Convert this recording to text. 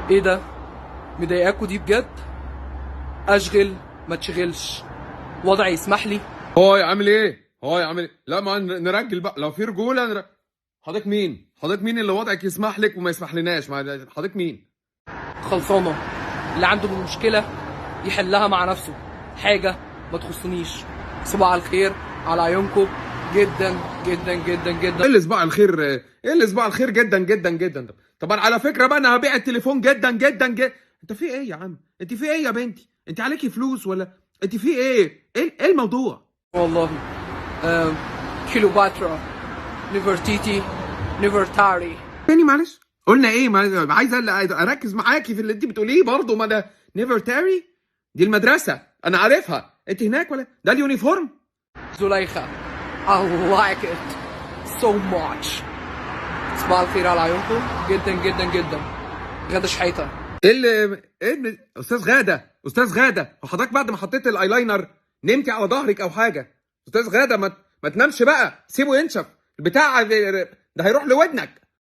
ايه ده؟ مضايقاكوا دي بجد؟ اشغل ما تشغلش، وضعي يسمح لي. هاي عامل ايه؟ هاي عامل ايه؟ لا ما نرجل بقى، لو في رجوله حضرتك مين؟ حضرتك مين اللي وضعك يسمح لك وما يسمح لناش؟ حضرتك مين؟ خلصانه، اللي عنده مشكله يحلها مع نفسه، حاجه ما تخصنيش. صباح الخير على عيونكم، جدا جدا جدا جدا. ايه اللي صباح الخير؟ ايه اللي صباح الخير جدا جدا جدا؟ طبعا على فكره بقى انا هبيع التليفون جدا جدا جدا. انت في ايه يا عم؟ انت في ايه يا بنتي؟ انت عليكي فلوس ولا انت في ايه؟ ايه الموضوع؟ والله كيلوباترا، نيفرتيتي، نيفرتاري. تاني معلش، قلنا ايه؟ عايز اركز معاكي في اللي انت بتقوليه برضه. ما ده نيفر تاري، دي المدرسه انا عارفها. انت هناك ولا ده اليونيفورم؟ زليخة، I like it so much. صباح الخير على عيونكم، جدا جدا جدا. غدا شحيتة. استاذ غاده، استاذ غاده، وحضرتك بعد ما حطيت الايلاينر نمتي على ظهرك او حاجه؟ استاذ غاده ما تنامش بقى، سيبه ينشف البتاع ده هيروح لودنك.